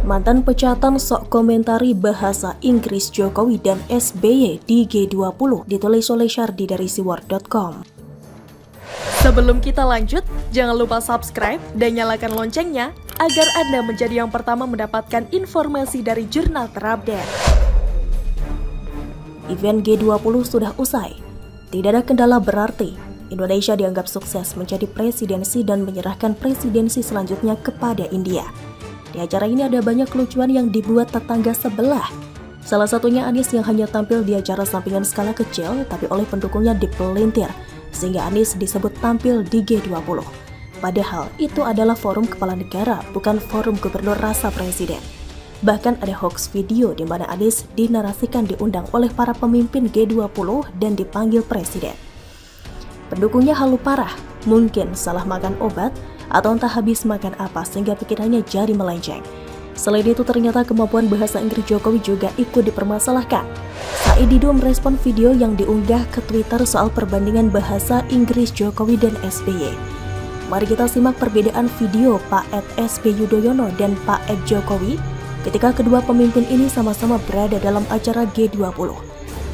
Mantan pecatan sok komentari bahasa Inggris Jokowi dan SBY di G20, ditulis oleh Syardi dari siwar.com. Sebelum kita lanjut, jangan lupa subscribe dan nyalakan loncengnya agar Anda menjadi yang pertama mendapatkan informasi dari jurnal terupdate. Event G20 sudah usai. Tidak ada kendala berarti Indonesia dianggap sukses menjadi presidensi dan menyerahkan presidensi selanjutnya kepada India. Di acara ini ada banyak kelucuan yang dibuat tetangga sebelah. Salah satunya Anies yang hanya tampil di acara sampingan skala kecil tapi oleh pendukungnya dipelintir, sehingga Anies disebut tampil di G20. Padahal itu adalah forum kepala negara, bukan forum gubernur rasa presiden. Bahkan ada hoax video di mana Anies dinarasikan diundang oleh para pemimpin G20 dan dipanggil presiden. Pendukungnya halu parah, mungkin salah makan obat, atau entah habis makan apa sehingga pikirannya jadi melenceng. Selain itu ternyata kemampuan bahasa Inggris Jokowi juga ikut dipermasalahkan. Said Didu merespon video yang diunggah ke Twitter soal perbandingan bahasa Inggris Jokowi dan SBY. Mari kita simak perbedaan video Pak Ed SB Yudhoyono dan Pak Ed Jokowi ketika kedua pemimpin ini sama-sama berada dalam acara G20.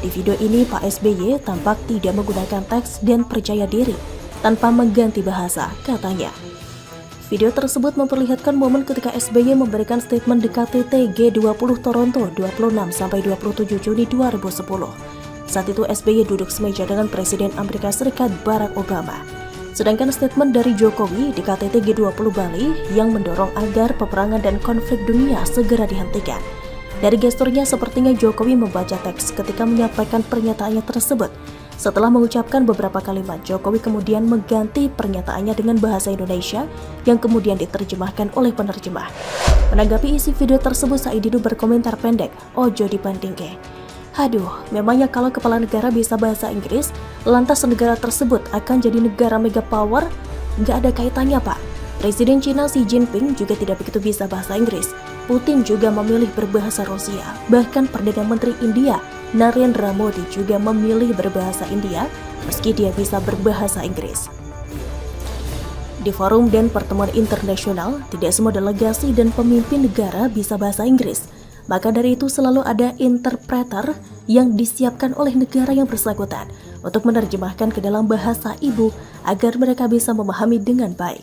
Di video ini Pak SBY tampak tidak menggunakan teks dan percaya diri tanpa mengganti bahasa, katanya. Video tersebut memperlihatkan momen ketika SBY memberikan statement di KTT G20 Toronto 26-27 Juni 2010. Saat itu SBY duduk semeja dengan Presiden Amerika Serikat Barack Obama. Sedangkan statement dari Jokowi di KTT G20 Bali yang mendorong agar peperangan dan konflik dunia segera dihentikan. Dari gesturnya sepertinya Jokowi membaca teks ketika menyampaikan pernyataannya tersebut. Setelah mengucapkan beberapa kalimat, Jokowi kemudian mengganti pernyataannya dengan bahasa Indonesia yang kemudian diterjemahkan oleh penerjemah. Menanggapi isi video tersebut, Said Didu berkomentar pendek, "Ojo dibandingke." Haduh, memangnya kalau kepala negara bisa bahasa Inggris, lantas negara tersebut akan jadi negara mega power? Nggak ada kaitannya, Pak. Presiden Cina Xi Jinping juga tidak begitu bisa bahasa Inggris. Putin juga memilih berbahasa Rusia. Bahkan Perdana Menteri India, Narendra Modi juga memilih berbahasa India meski dia bisa berbahasa Inggris. Di forum dan pertemuan internasional, tidak semua delegasi dan pemimpin negara bisa bahasa Inggris. Maka dari itu selalu ada interpreter yang disiapkan oleh negara yang bersangkutan untuk menerjemahkan ke dalam bahasa ibu agar mereka bisa memahami dengan baik.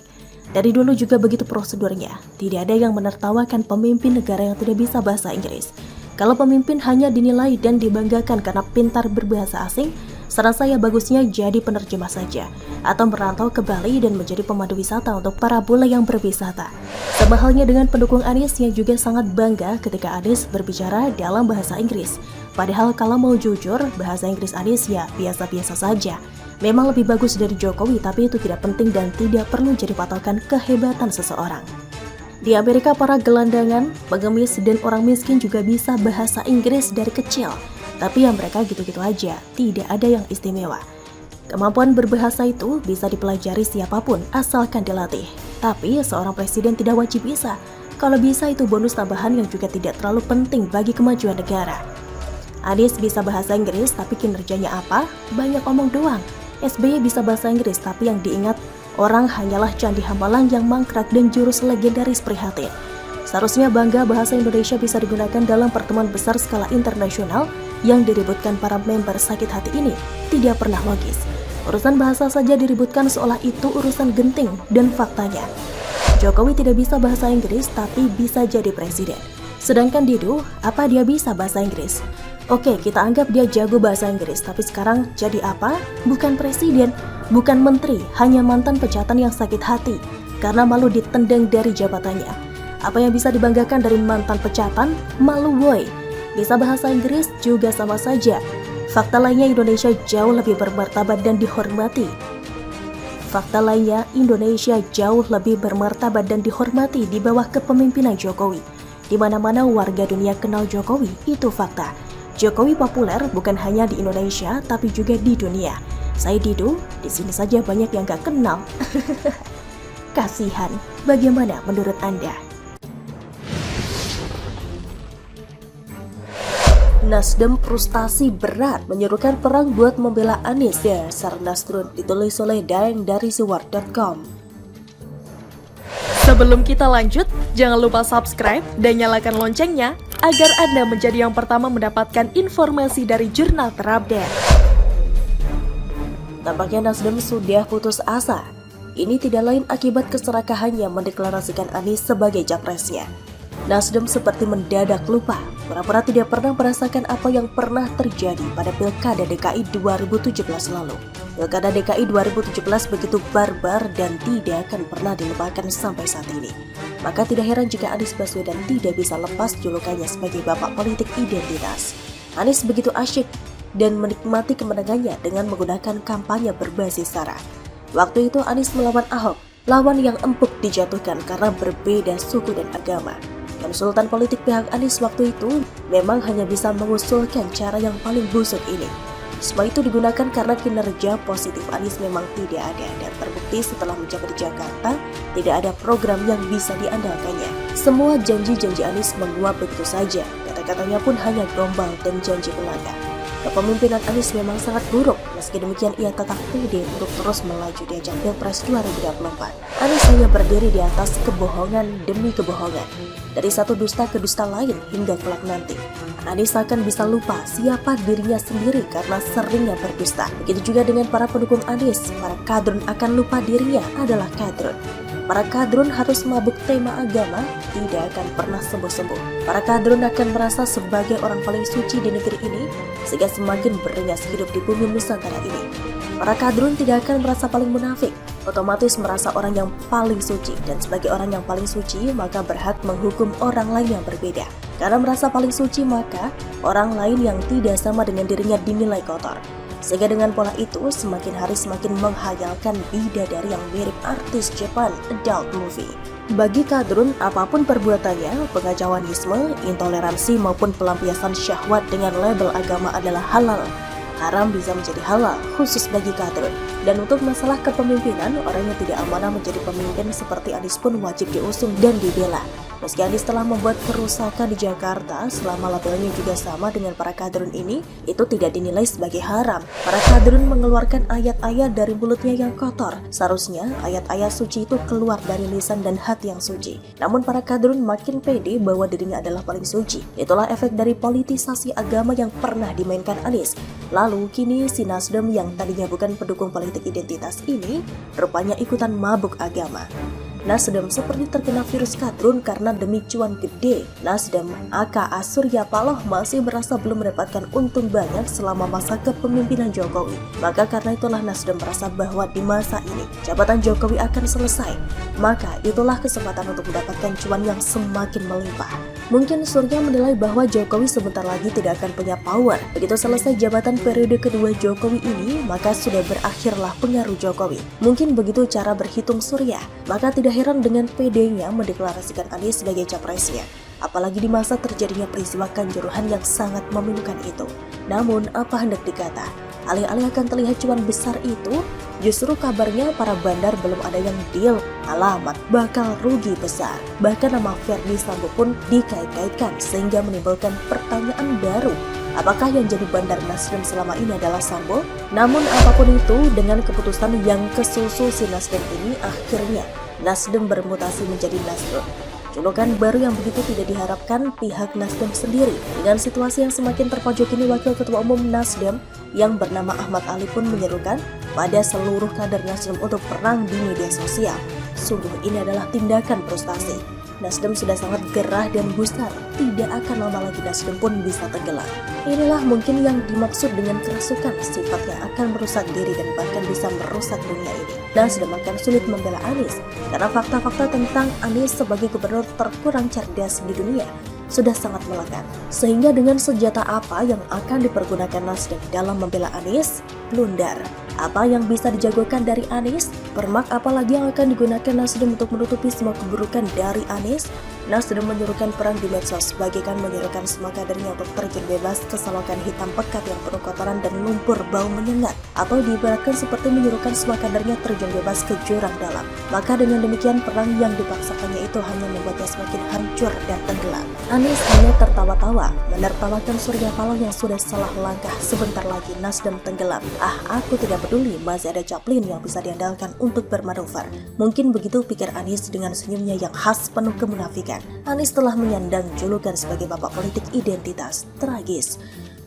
Dari dulu juga begitu prosedurnya, tidak ada yang menertawakan pemimpin negara yang tidak bisa bahasa Inggris. Kalau pemimpin hanya dinilai dan dibanggakan karena pintar berbahasa asing, saran saya bagusnya jadi penerjemah saja, atau merantau ke Bali dan menjadi pemandu wisata untuk para bule yang berwisata. Sama halnya dengan pendukung Anies yang juga sangat bangga ketika Anies berbicara dalam bahasa Inggris. Padahal kalau mau jujur, bahasa Inggris Anies ya biasa-biasa saja. Memang lebih bagus dari Jokowi, tapi itu tidak penting dan tidak perlu jadi patokan kehebatan seseorang. Di Amerika, para gelandangan, pengemis, dan orang miskin juga bisa bahasa Inggris dari kecil. Tapi yang mereka gitu-gitu aja, tidak ada yang istimewa. Kemampuan berbahasa itu bisa dipelajari siapapun, asalkan dilatih. Tapi seorang presiden tidak wajib bisa. Kalau bisa itu bonus tambahan yang juga tidak terlalu penting bagi kemajuan negara. Anies bisa bahasa Inggris, tapi kinerjanya apa? Banyak omong doang. SBY bisa bahasa Inggris, tapi yang diingat orang hanyalah Candi Hambalang yang mangkrak dan jurus legendaris prihatin. Seharusnya bangga bahasa Indonesia bisa digunakan dalam pertemuan besar skala internasional yang diributkan para member sakit hati ini tidak pernah logis. Urusan bahasa saja diributkan seolah itu urusan genting, dan faktanya Jokowi tidak bisa bahasa Inggris tapi bisa jadi presiden. Sedangkan Didu, apa dia bisa bahasa Inggris? Oke, kita anggap dia jago bahasa Inggris, tapi sekarang jadi apa? Bukan presiden, bukan menteri, hanya mantan pecatan yang sakit hati karena malu ditendang dari jabatannya. Apa yang bisa dibanggakan dari mantan pecatan? Malu boy. Bisa bahasa Inggris juga sama saja. Fakta lainnya Indonesia jauh lebih bermartabat dan dihormati. Di bawah kepemimpinan Jokowi. Di mana-mana warga dunia kenal Jokowi, itu fakta. Jokowi populer bukan hanya di Indonesia, tapi juga di dunia. Said Didu, di sini saja banyak yang gak kenal. Kasihan, bagaimana menurut Anda? Nasdem frustasi berat menyerukan perang buat membela Anies ya, Sar Nasrun, ditulis oleh Daeng dari siwar.com. Sebelum kita lanjut, jangan lupa subscribe dan nyalakan loncengnya agar Anda menjadi yang pertama mendapatkan informasi dari jurnal terupdate. Tampaknya Nasdem sudah putus asa. Ini tidak lain akibat keserakahannya mendeklarasikan Anies sebagai capresnya. Nasdem seperti mendadak lupa, pura-pura tidak pernah merasakan apa yang pernah terjadi pada Pilkada DKI 2017 lalu. Pilkada DKI 2017 begitu barbar dan tidak akan pernah dilupakan sampai saat ini. Maka tidak heran jika Anies Baswedan tidak bisa lepas julukannya sebagai bapak politik identitas. Anies begitu asyik dan menikmati kemenangannya dengan menggunakan kampanye berbasis SARA. Waktu itu Anies melawan Ahok, lawan yang empuk dijatuhkan karena berbeda suku dan agama. Konsultan politik pihak Anies waktu itu memang hanya bisa mengusulkan cara yang paling busuk ini. Semua itu digunakan karena kinerja positif Anies memang tidak ada, dan terbukti setelah menjabat di Jakarta tidak ada program yang bisa diandalkannya. Semua janji-janji Anies menguap begitu saja, kata-katanya pun hanya gombal dan janji belaka. Kepemimpinan Anies memang sangat buruk, meski demikian ia tetap pede untuk terus melaju di ajang Pilpres 2024. Anies hanya berdiri di atas kebohongan demi kebohongan, dari satu dusta ke dusta lain hingga kelak nanti. Anies akan bisa lupa siapa dirinya sendiri karena seringnya berdusta. Begitu juga dengan para pendukung Anies, para kadrun akan lupa dirinya adalah kadrun. Para kadrun harus mabuk tema agama, tidak akan pernah sembuh-sembuh. Para kadrun akan merasa sebagai orang paling suci di negeri ini, sehingga semakin beringas hidup di bumi Nusantara ini. Para kadrun tidak akan merasa paling munafik, otomatis merasa orang yang paling suci, dan sebagai orang yang paling suci, maka berhak menghukum orang lain yang berbeda. Karena merasa paling suci, maka orang lain yang tidak sama dengan dirinya dinilai kotor. Sehingga dengan pola itu, semakin hari semakin menghayalkan bidadari yang mirip artis Jepang adult movie. Bagi kadrun, apapun perbuatannya, pengacauanisme, intoleransi maupun pelampiasan syahwat dengan label agama adalah halal. Haram bisa menjadi halal, khusus bagi kadrun. Dan untuk masalah kepemimpinan, orang yang tidak amanah menjadi pemimpin seperti Anies pun wajib diusung dan dibela. Meski Anies telah membuat kerusakan di Jakarta, selama labelnya juga sama dengan para kadrun ini, itu tidak dinilai sebagai haram. Para kadrun mengeluarkan ayat-ayat dari mulutnya yang kotor. Seharusnya ayat-ayat suci itu keluar dari lisan dan hati yang suci. Namun para kadrun makin pede bahwa dirinya adalah paling suci. Itulah efek dari politisasi agama yang pernah dimainkan Anies. Lalu kini si Nasdem yang tadinya bukan pendukung politik identitas ini, rupanya ikutan mabuk agama. Nasdem seperti terkena virus kadrun karena demi cuan gede. Nasdem aka Surya Paloh masih merasa belum mendapatkan untung banyak selama masa kepemimpinan Jokowi. Maka karena itulah Nasdem merasa bahwa di masa ini jabatan Jokowi akan selesai. Maka itulah kesempatan untuk mendapatkan cuan yang semakin melimpah. Mungkin Surya menilai bahwa Jokowi sebentar lagi tidak akan punya power. Begitu selesai jabatan periode kedua Jokowi ini, maka sudah berakhirlah pengaruh Jokowi. Mungkin begitu cara berhitung Surya. Maka tidak heran dengan PD-nya mendeklarasikan Anies sebagai capresnya. Apalagi di masa terjadinya peristiwa kanjuruhan yang sangat memilukan itu. Namun, apa hendak dikata? Alih-alih akan terlihat cuan besar itu, justru kabarnya para bandar belum ada yang deal, alamat bakal rugi besar. Bahkan nama Verdi Sambo pun dikait-kaitkan sehingga menimbulkan pertanyaan baru. Apakah yang jadi bandar Nasdem selama ini adalah Sambo? Namun apapun itu, dengan keputusan yang kesusul si Nasdem ini, akhirnya Nasdem bermutasi menjadi Nasdem. Julukan baru yang begitu tidak diharapkan pihak Nasdem sendiri. Dengan situasi yang semakin terpojok ini, Wakil Ketua Umum Nasdem yang bernama Ahmad Ali pun menyerukan pada seluruh kader Nasdem untuk perang di media sosial. Sungguh ini adalah tindakan frustasi. Nasdem sudah sangat gerah dan gusar, tidak akan lama lagi Nasdem pun bisa tenggelam. Inilah mungkin yang dimaksud dengan kerasukan, sifat yang akan merusak diri dan bahkan bisa merusak dunia ini. Nasdem akan sulit membela Anies, karena fakta-fakta tentang Anies sebagai gubernur terkurang cerdas di dunia sudah sangat melekat. Sehingga dengan senjata apa yang akan dipergunakan Nasdem dalam membela Anies? Blunder. Apa yang bisa dijagokan dari Anies? Permak apalagi yang akan digunakan Nasdem untuk menutupi semua keburukan dari Anies? Nasdem menyerukan perang di medsos, bagaikan menyerukan semua kadernya untuk terjun bebas ke selokan hitam pekat yang penuh kotoran dan lumpur bau menyengat, atau diibaratkan seperti menyerukan semua kadernya terjun bebas ke jurang dalam. Maka dengan demikian perang yang dipaksakannya itu hanya membuatnya semakin hancur dan tenggelam. Anies hanya tertawa-tawa, menertawakan Surya Paloh yang sudah salah langkah. Sebentar lagi Nasdem tenggelam. Aku tidak peduli, masih ada Chaplin yang bisa diandalkan untuk bermanuver. Mungkin begitu pikir Anies dengan senyumnya yang khas penuh kemunafikan. Anies telah menyandang julukan sebagai bapak politik identitas. Tragis.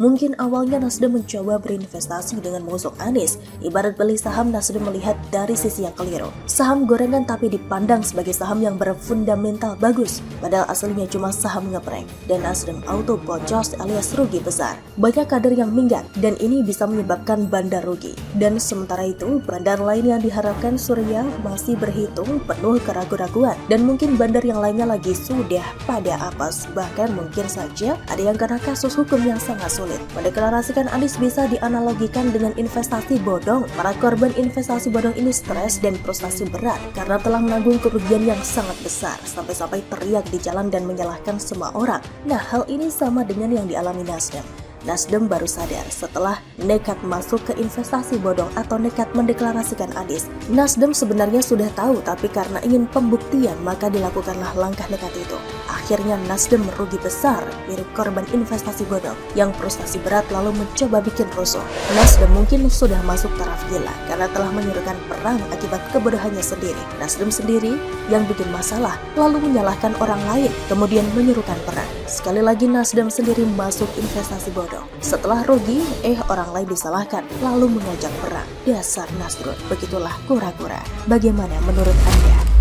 Mungkin awalnya Nasdem mencoba berinvestasi dengan mengusung Anies. Ibarat beli saham, Nasdem melihat dari sisi yang keliru. Saham gorengan tapi dipandang sebagai saham yang berfundamental bagus, padahal aslinya cuma saham ngeprank. Dan Nasdem auto bocos alias rugi besar. Banyak kader yang minggat, dan ini bisa menyebabkan bandar rugi. Dan sementara itu, bandar lain yang diharapkan Surya masih berhitung penuh keraguan-raguan. Dan mungkin bandar yang lainnya lagi sudah pada apes. Bahkan mungkin saja ada yang kena kasus hukum yang sangat sulit. Mendeklarasikan Anies bisa dianalogikan dengan investasi bodong. Para korban investasi bodong ini stres dan frustasi berat karena telah menanggung kerugian yang sangat besar, sampai-sampai teriak di jalan dan menyalahkan semua orang. Nah, hal ini sama dengan yang dialami Nasdem. Nasdem baru sadar setelah nekat masuk ke investasi bodong atau nekat mendeklarasikan Anies. Nasdem sebenarnya sudah tahu, tapi karena ingin pembuktian maka dilakukanlah langkah nekat itu. Akhirnya Nasdem merugi besar, mirip korban investasi bodong yang frustasi berat lalu mencoba bikin rusuh. Nasdem mungkin sudah masuk taraf gila karena telah menyuruhkan perang akibat kebodohannya sendiri. Nasdem sendiri yang bikin masalah lalu menyalahkan orang lain, kemudian menyuruhkan perang. Sekali lagi Nasdem sendiri masuk investasi bodong. Setelah rugi, orang lain disalahkan, lalu mengajak perang. Dasar Nasrul, begitulah kura-kura. Bagaimana menurut Anda?